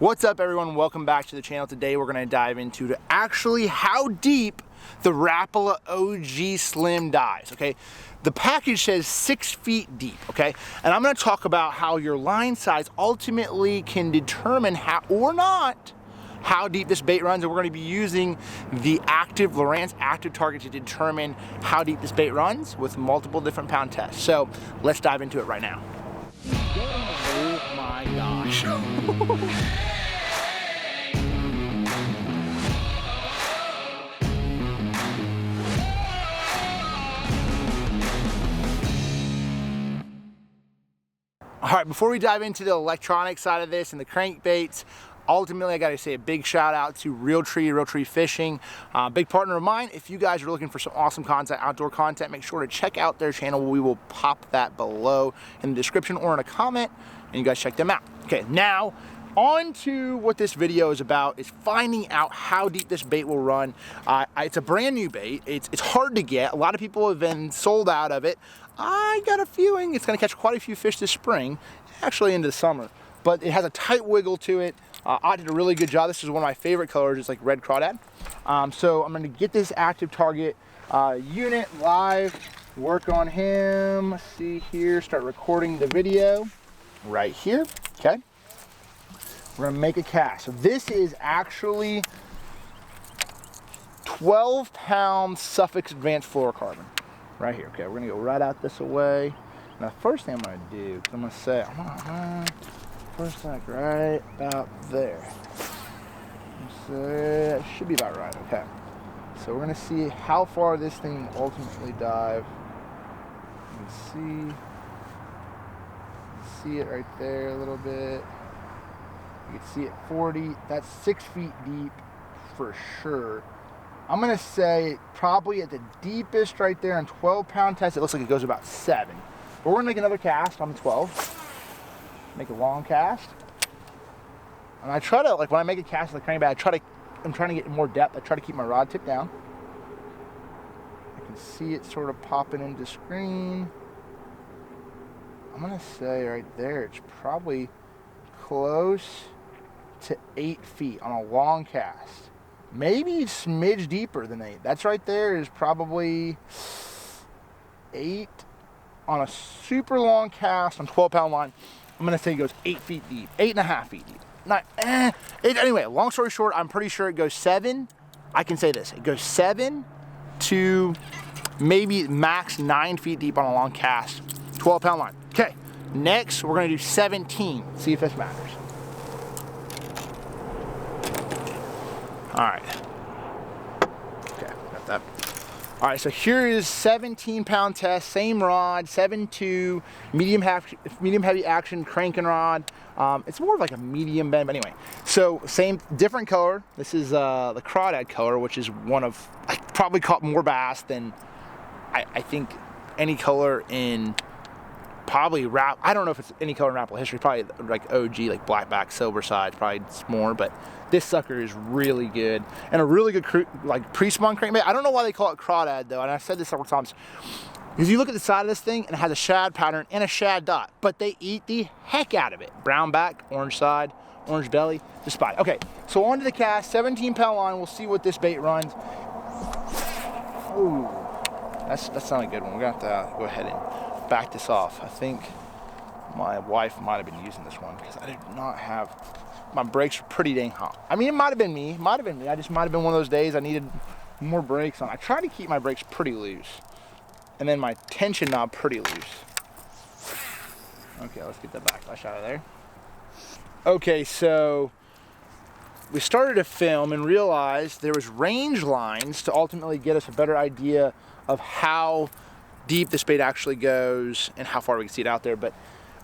What's up, everyone? Welcome back to the channel. Today we're going to dive into actually how deep the Rapala OG Slim dives, okay? The package says 6 feet deep, okay? And I'm going to talk about how your line size ultimately can determine how or not how deep this bait runs, and we're going to be using the Lowrance Active Target to determine how deep this bait runs with multiple different pound tests. So let's dive into it right now. Oh my gosh. All right, before we dive into the electronic side of this and the crankbaits, ultimately I gotta say a big shout out to Realtree Fishing, big partner of mine. If you guys are looking for some awesome content, outdoor content, make sure to check out their channel. We will pop that below in the description or in a comment, and you guys check them out. Okay, now on to what this video is about, is finding out how deep this bait will run. It's a brand new bait. It's hard to get. A lot of people have been sold out of it. I got a feeling it's gonna catch quite a few fish this spring, actually into the summer, but it has a tight wiggle to it. I did a really good job. This is one of my favorite colors. It's like red crawdad. So I'm gonna get this Active Target unit live, work on him. Let's see here, start recording the video right here, okay? We're gonna make a cast. So this is actually 12-pound Suffolk Advanced Fluorocarbon right here. Okay, we're gonna go right out this way. Now, the first thing I'm gonna do, because I'm gonna say, first like right about there. So it should be about right, okay. So we're gonna see how far this thing will ultimately dive. You can see it right there a little bit. You can see it 40, that's 6 feet deep for sure. I'm gonna say probably at the deepest right there on 12-pound test, it looks like it goes about 7. But we're gonna make another cast on the 12. Make a long cast. And I try to, like when I make a cast with the crankbait, I'm trying to get more depth. I try to keep my rod tip down. I can see it sort of popping into screen. I'm gonna say right there, it's probably close to 8 feet on a long cast. Maybe a smidge deeper than 8. That's right there is probably 8 on a super long cast on 12-pound line. I'm gonna say it goes 8 feet deep, 8.5 feet deep. Anyway, long story short, I'm pretty sure it goes 7. I can say this, it goes 7 to maybe max 9 feet deep on a long cast, 12-pound line. Okay, next we're gonna do 17, see if this matters. All right, okay, got that. All right, so here is 17-pound test, same rod, 7.2, medium heavy action cranking rod. It's more of like a medium bend, but anyway. So different color. This is the crawdad color, which is one of, I probably caught more bass than I think any color in probably I don't know if it's any color in Rapala history, probably like OG, like blackback, silver side, probably it's more, but this sucker is really good, and a really good like pre-spawn crankbait. I don't know why they call it crawdad though, and I've said this several times, because you look at the side of this thing and it has a shad pattern and a shad dot, but they eat the heck out of it. Brown back, orange side, orange belly, the spot. Okay, so on to the cast, 17-pound line, we'll see what this bait runs. Ooh, that's not a good one. We're gonna have to go ahead and back this off. I think my wife might have been using this one because I did not have, my brakes are pretty dang hot. I mean, it might have been me, I just might have been one of those days I needed more brakes on. I try to keep my brakes pretty loose, and then my tension knob pretty loose. Okay, let's get the backlash out of there. Okay, so we started to film and realized there was range lines to ultimately get us a better idea of how deep this bait actually goes and how far we can see it out there, but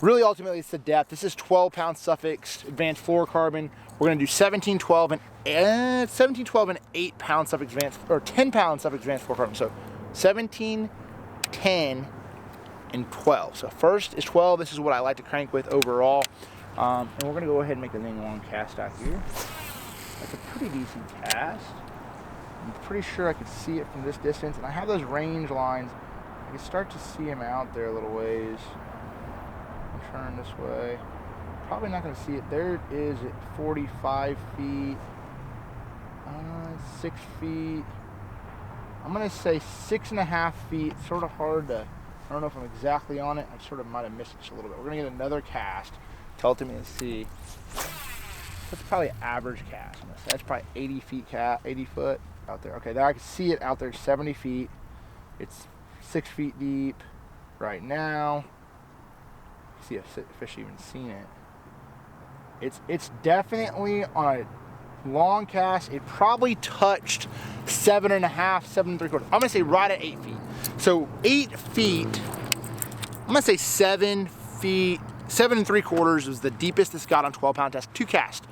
really ultimately it's the depth. This is 12-pound Suffolk Advanced Fluorocarbon. We're gonna do 17, 12, and 8-pound Suffolk Advanced, or 10-pound Suffolk Advanced Fluorocarbon. So 17, 10, and 12. So first is 12. This is what I like to crank with overall. And we're gonna go ahead and make a long cast out here. That's a pretty decent cast. I'm pretty sure I could see it from this distance, and I have those range lines. I can start to see him out there a little ways. Turn this way. Probably not going to see it. There it is at 45 feet. 6 feet. I'm going to say 6.5 feet. Sort of hard to, I don't know if I'm exactly on it. I sort of might have missed it just a little bit. We're going to get another cast. Tilt me and see. That's probably an average cast. That's probably 80 feet, 80 foot out there. Okay, there I can see it out there, 70 feet. It's 6 feet deep right now. See if fish even seen it. It's definitely on a long cast. It probably touched 7.5, 7 3/4. I'm gonna say right at 8 feet. So 8 feet. I'm gonna say 7 feet. 7 3/4 is the deepest it's got on 12-pound test. 2 cast,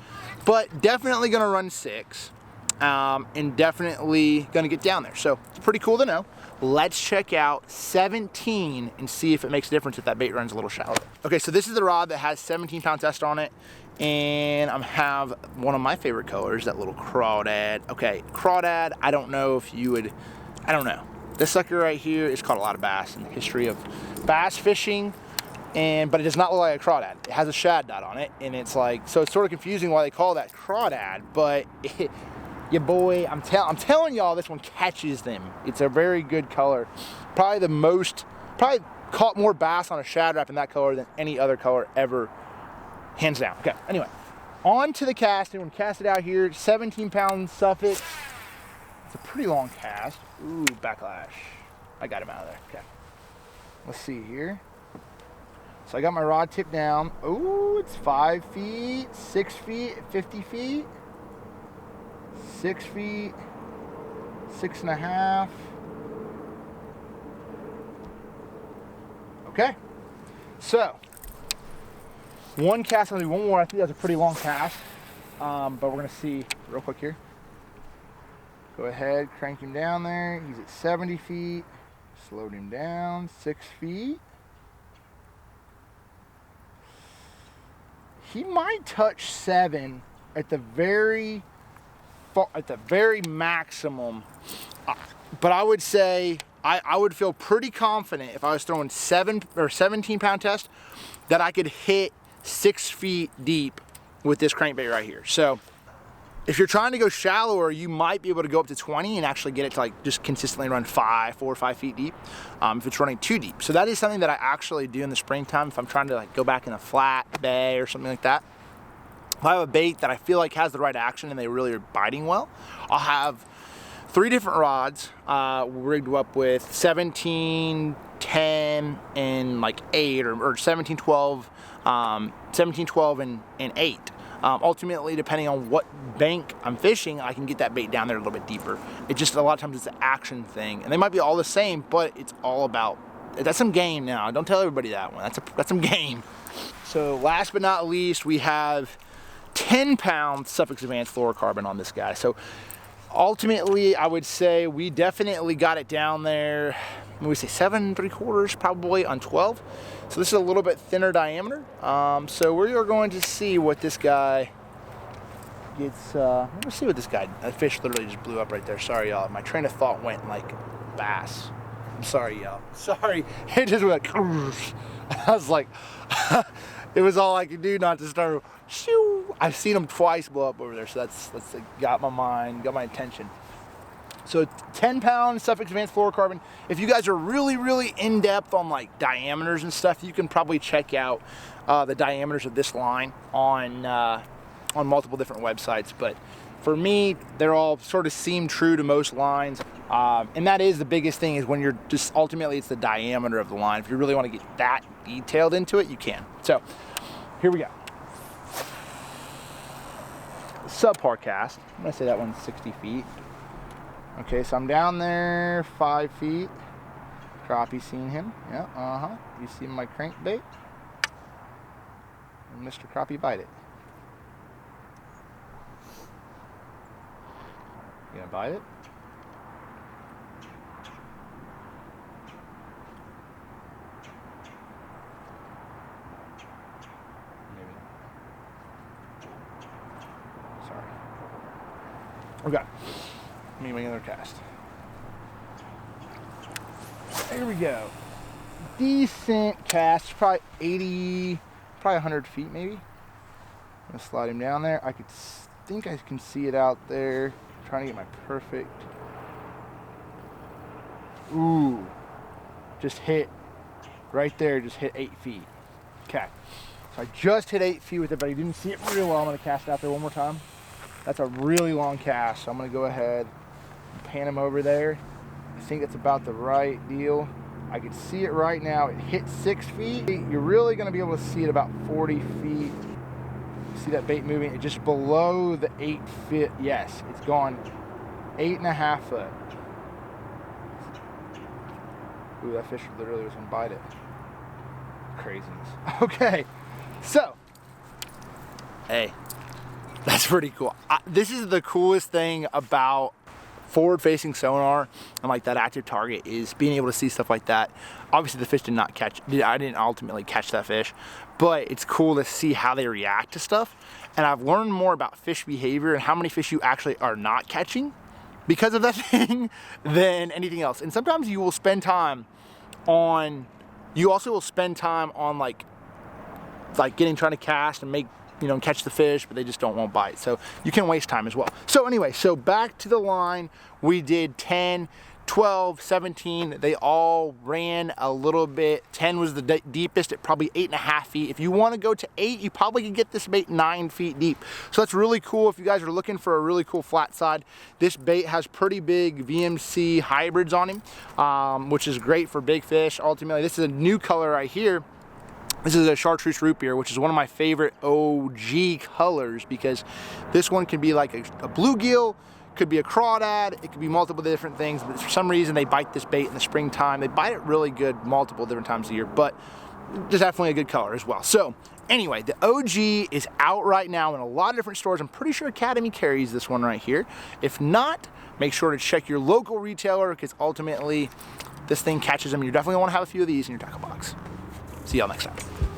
but definitely gonna run 6, and definitely gonna get down there. So it's pretty cool to know. Let's check out 17 and see if it makes a difference if that bait runs a little shallow. Okay, so this is the rod that has 17-pound test on it, and I have one of my favorite colors, that little crawdad. Okay, crawdad, I don't know if you would, I don't know. This sucker right here is caught a lot of bass in the history of bass fishing, but it does not look like a crawdad. It has a shad dot on it, and it's like, so it's sort of confusing why they call that crawdad, but your boy, I'm telling y'all, this one catches them. It's a very good color. Probably caught more bass on a shad wrap in that color than any other color ever, hands down. Okay, anyway, on to the casting. We're gonna cast it out here, 17-pound Suffolk. It's a pretty long cast. Ooh, backlash. I got him out of there, okay. Let's see here. So I got my rod tip down. Ooh, it's 5 feet, 6 feet, 50 feet. 6 feet, 6.5. Okay, so one cast. I'm gonna do one more. I think that's a pretty long cast, but we're gonna see real quick here. Go ahead, crank him down there. He's at 70 feet. Slowed him down, 6 feet. He might touch 7 at the very maximum, but I would say I would feel pretty confident if I was throwing 7 or 17-pound test that I could hit 6 feet deep with this crankbait right here. So if you're trying to go shallower, you might be able to go up to 20 and actually get it to like just consistently run 4 or 5 feet deep if it's running too deep. So that is something that I actually do in the springtime if I'm trying to like go back in a flat bay or something like that. If I have a bait that I feel like has the right action and they really are biting well, I'll have 3 different rods rigged up with 17, 10, and like 8, or 17, 12, 17, 12, and 8. Ultimately, depending on what bank I'm fishing, I can get that bait down there a little bit deeper. It just, a lot of times it's an action thing. And they might be all the same, but it's all about, that's some game now. Don't tell everybody that one. That's some game. So last but not least, we have 10-pound Suffolk Advanced fluorocarbon on this guy. So ultimately, I would say we definitely got it down there, we say 7 3/4 probably on 12. So this is a little bit thinner diameter. So we are going to see what this guy gets. Let's see what this guy, that fish literally just blew up right there. Sorry, y'all. My train of thought went like bass. I'm sorry, y'all. Sorry. It just went, I was like, it was all I could do not to start. Shoo! I've seen them twice blow up over there, so that's got my mind, got my attention. So 10-pound Suffolk Advanced fluorocarbon. If you guys are really, really in depth on like diameters and stuff, you can probably check out the diameters of this line on multiple different websites. But for me, they're all sort of seem true to most lines, and that is the biggest thing, is when you're just ultimately it's the diameter of the line. If you really want to get that detailed into it, you can. So here we go. Subpar cast. I'm gonna say that one's 60 feet. Okay, so I'm down there 5 feet. Crappie seen him. Yeah, You see my crankbait? And Mr. Crappie bite it. You gonna bite it? Maybe not. Sorry. Okay. Let me make another cast. There we go. Decent cast, probably 80, probably 100 feet maybe. gonna slide him down there. I think I can see it out there. I'm trying to get my perfect. Ooh, just hit right there, just hit 8 feet. Okay, so I just hit 8 feet with it, but I didn't see it real well. I'm gonna cast it out there one more time. That's a really long cast, so I'm gonna go ahead and pan him over there. I think that's about the right deal. I can see it right now. It hit 6 feet. You're really gonna be able to see it about 40 feet. See that bait moving? It's just below the 8 feet. Yes, it's gone 8.5 foot. Ooh, that fish literally was gonna bite it. Craziness. Okay, so, hey, that's pretty cool. This is the coolest thing about forward-facing sonar and like that active target, is being able to see stuff like that. Obviously the fish did not catch, I didn't ultimately catch that fish, but it's cool to see how they react to stuff. And I've learned more about fish behavior and how many fish you actually are not catching because of that thing than anything else. And sometimes you will spend time on, you also will spend time on like trying to cast and make, you know, catch the fish, but they just won't bite. So you can waste time as well. So anyway, so back to the line, we did 10, 12, 17, they all ran a little bit. 10 was the deepest at probably 8.5 feet. If you want to go to 8, you probably can get this bait 9 feet deep. So that's really cool if you guys are looking for a really cool flat side. This bait has pretty big VMC hybrids on him, which is great for big fish. Ultimately, this is a new color right here. This is a chartreuse root beer, which is one of my favorite OG colors, because this one can be like a bluegill, could be a crawdad, it could be multiple different things, but for some reason they bite this bait in the springtime. They bite it really good multiple different times a year, but there's definitely a good color as well. So anyway, the OG is out right now in a lot of different stores. I'm pretty sure Academy carries this one right here. If not, make sure to check your local retailer, because ultimately this thing catches them. You definitely want to have a few of these in your tackle box. See y'all next time.